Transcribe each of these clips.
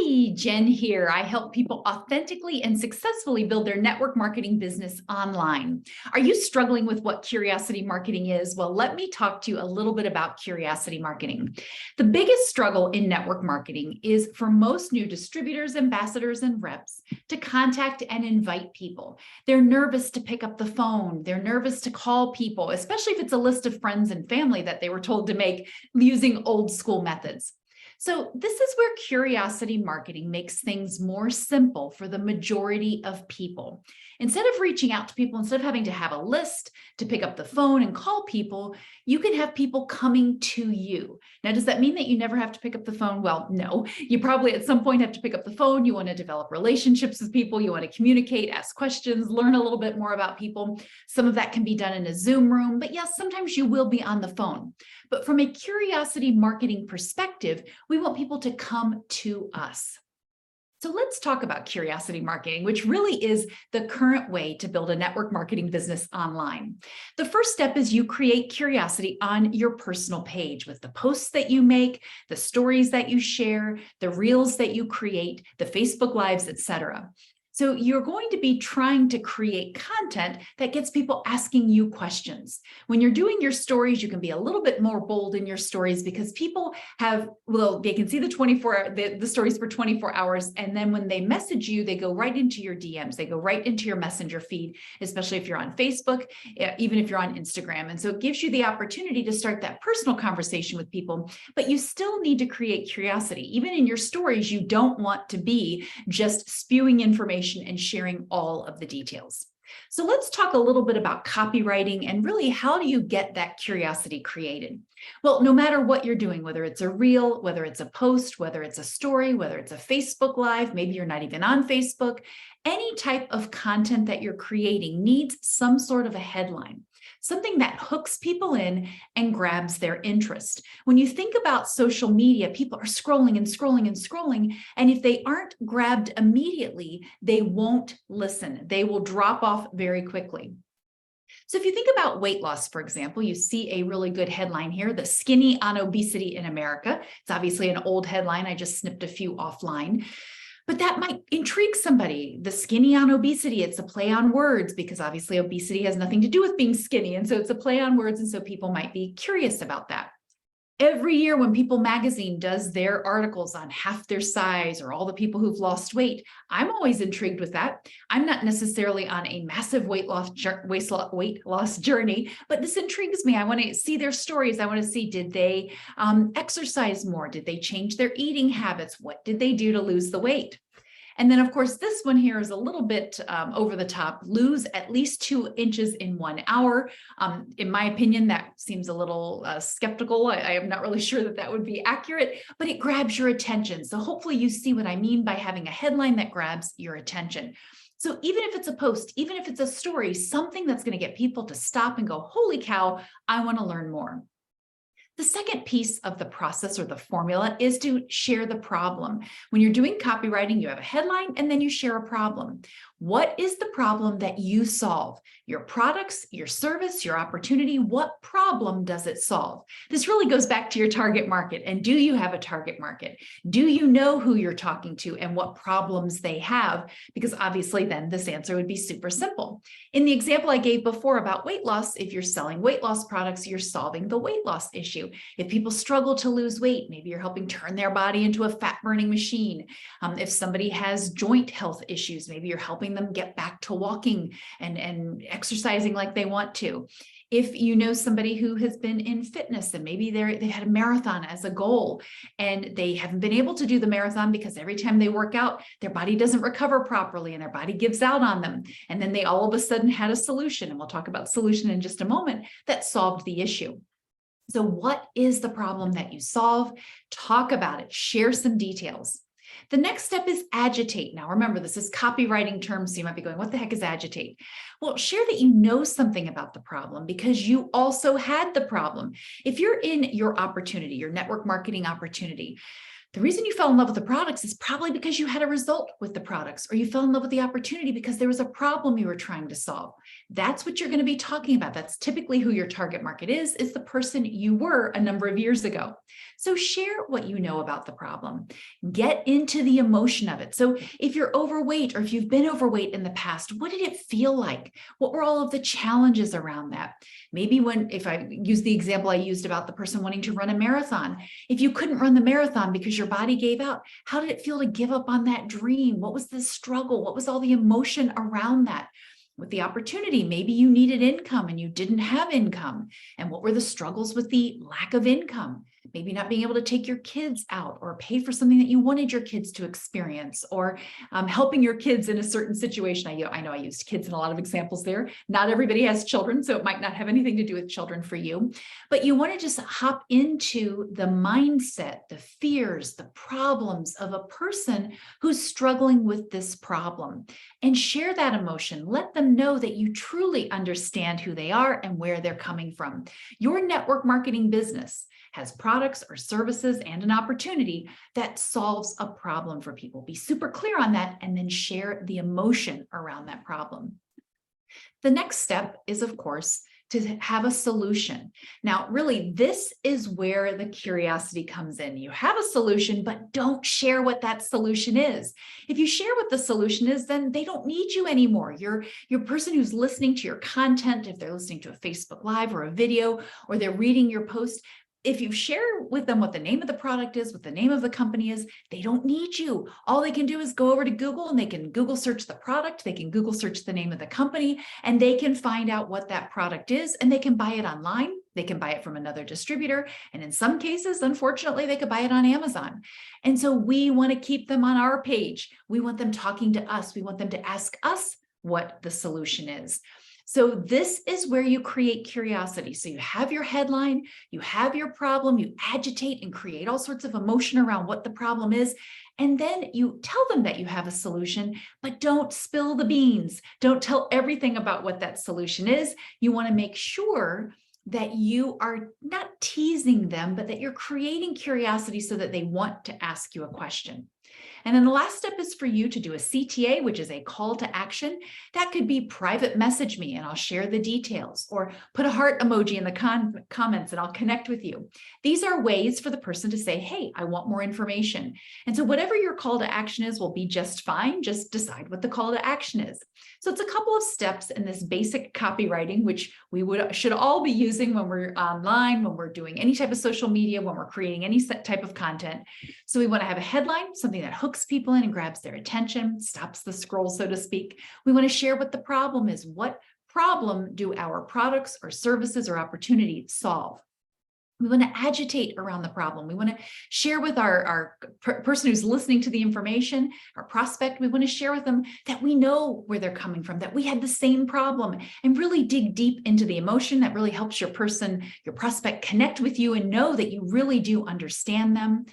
Hi, Jen here. I help people authentically and successfully build their network marketing business online. Are you struggling with what curiosity marketing is? Well, let me talk to you a little bit about curiosity marketing. The biggest struggle in network marketing is for most new distributors, ambassadors, and reps to contact and invite people. They're nervous to pick up the phone. They're nervous to call people, especially if it's a list of friends and family that they were told to make using old school methods. So this is where curiosity marketing makes things more simple for the majority of people. Instead of reaching out to people, instead of having to have a list to pick up the phone and call people, you can have people coming to you. Now, does that mean that you never have to pick up the phone? Well, no. You probably at some point have to pick up the phone. You want to develop relationships with people. You want to communicate, ask questions, learn a little bit more about people. Some of that can be done in a Zoom room, but yes, sometimes you will be on the phone. But from a curiosity marketing perspective, we want people to come to us. So let's talk about curiosity marketing, which really is the current way to build a network marketing business online. The first step is you create curiosity on your personal page with the posts that you make, the stories that you share, the reels that you create, the Facebook Lives, etc. So you're going to be trying to create content that gets people asking you questions. When you're doing your stories, you can be a little bit more bold in your stories because people have, well, they can see the stories for 24 hours. And then when they message you, they go right into your DMs. They go right into your messenger feed, especially if you're on Facebook, even if you're on Instagram. And so it gives you the opportunity to start that personal conversation with people, but you still need to create curiosity. Even in your stories, you don't want to be just spewing information and sharing all of the details. So let's talk a little bit about copywriting and really how do you get that curiosity created? Well, no matter what you're doing, whether it's a reel, whether it's a post, whether it's a story, whether it's a Facebook Live, maybe you're not even on Facebook, any type of content that you're creating needs some sort of a headline, something that hooks people in and grabs their interest. When you think about social media, people are scrolling and scrolling and scrolling, and if they aren't grabbed immediately, they won't listen. They will drop off very quickly. So if you think about weight loss, for example, you see a really good headline here, the skinny on obesity in America. It's obviously an old headline. I just snipped a few offline. But that might intrigue somebody. The skinny on obesity, it's a play on words because obviously obesity has nothing to do with being skinny. And so it's a play on words. And so people might be curious about that. Every year when People magazine does their articles on half their size or all the people who've lost weight, I'm always intrigued with that. I'm not necessarily on a massive weight loss journey, but this intrigues me. I want to see their stories. I want to see, did they exercise more? Did they change their eating habits? What did they do to lose the weight? And then, of course, this one here is a little bit over the top. Lose at least 2 inches in 1 hour. In my opinion, that seems a little skeptical. I am not really sure that that would be accurate, but it grabs your attention. So hopefully you see what I mean by having a headline that grabs your attention. So even if it's a post, even if it's a story, something that's going to get people to stop and go, holy cow, I want to learn more. The second piece of the process or the formula is to share the problem. When you're doing copywriting, you have a headline and then you share a problem. What is the problem that you solve? Your products, your service, your opportunity, what problem does it solve? This really goes back to your target market. And do you have a target market? Do you know who you're talking to and what problems they have? Because obviously then this answer would be super simple. In the example I gave before about weight loss, if you're selling weight loss products, you're solving the weight loss issue. If people struggle to lose weight, maybe you're helping turn their body into a fat burning machine. If somebody has joint health issues, maybe you're helping them get back to walking and exercising like they want to. If you know somebody who has been in fitness and maybe they had a marathon as a goal and they haven't been able to do the marathon because every time they work out, their body doesn't recover properly and their body gives out on them. And then they all of a sudden had a solution, and we'll talk about solution in just a moment, that solved the issue. So what is the problem that you solve? Talk about it, share some details. The next step is agitate. Now, remember, this is copywriting terms, so you might be going, what the heck is agitate? Well, share that you know something about the problem because you also had the problem. If you're in your opportunity, your network marketing opportunity, The reason you fell in love with the products is probably because you had a result with the products, or you fell in love with the opportunity because there was a problem you were trying to solve. That's what you're going to be talking about. That's typically who your target market is the person you were a number of years ago. So share what you know about the problem. Get into the emotion of it. So if you're overweight, or if you've been overweight in the past, what did it feel like? What were all of the challenges around that? Maybe if I use the example I used about the person wanting to run a marathon, if you couldn't run the marathon because your body gave out, how did it feel to give up on that dream? What was the struggle? What was all the emotion around that? With the opportunity, maybe you needed income and you didn't have income. And what were the struggles with the lack of income? Maybe not being able to take your kids out or pay for something that you wanted your kids to experience, or helping your kids in a certain situation. I know I used kids in a lot of examples there. Not everybody has children, so it might not have anything to do with children for you. But you want to just hop into the mindset, the fears, the problems of a person who's struggling with this problem, and share that emotion. Let them know that you truly understand who they are and where they're coming from. Your network marketing business has products or services and an opportunity that solves a problem for people. Be super clear on that, and then share the emotion around that problem. The next step is, of course, to have a solution. Now, really, this is where the curiosity comes in. You have a solution, but don't share what that solution is. If you share what the solution is, then they don't need you anymore. Your person who's listening to your content, if they're listening to a Facebook Live or a video, or they're reading your post, if you share with them what the name of the product is, what the name of the company is, they don't need you. All they can do is go over to Google, and they can Google search the product, they can Google search the name of the company, and they can find out what that product is, and they can buy it online. They can buy it from another distributor. And in some cases, unfortunately, they could buy it on Amazon. And so we want to keep them on our page. We want them talking to us. We want them to ask us what the solution is. So this is where you create curiosity. So you have your headline, you have your problem, you agitate and create all sorts of emotion around what the problem is. And then you tell them that you have a solution, but don't spill the beans. Don't tell everything about what that solution is. You want to make sure that you are not teasing them, but that you're creating curiosity so that they want to ask you a question. And then the last step is for you to do a CTA, which is a call to action. That could be private message me and I'll share the details, or put a heart emoji in the comments and I'll connect with you. These are ways for the person to say, hey, I want more information. And so whatever your call to action is will be just fine. Just decide what the call to action is. So it's a couple of steps in this basic copywriting, which we should all be using when we're online, when we're doing any type of social media, when we're creating any type of content. So we want to have a headline, something that hooks people in and grabs their attention, stops the scroll, so to speak. We want to share what the problem is. What problem do our products or services or opportunities solve? We want to agitate around the problem. We want to share with our person who's listening to the information, our prospect. We want to share with them that we know where they're coming from, that we had the same problem, and really dig deep into the emotion. That really helps your person, your prospect, connect with you and know that you really do understand them.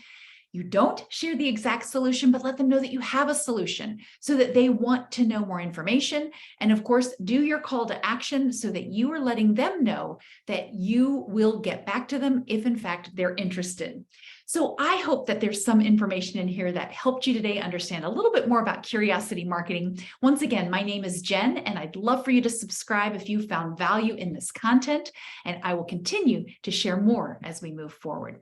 You don't share the exact solution, but let them know that you have a solution so that they want to know more information. And of course, do your call to action so that you are letting them know that you will get back to them if in fact they're interested. So I hope that there's some information in here that helped you today understand a little bit more about curiosity marketing. Once again, my name is Jen, and I'd love for you to subscribe if you found value in this content, and I will continue to share more as we move forward.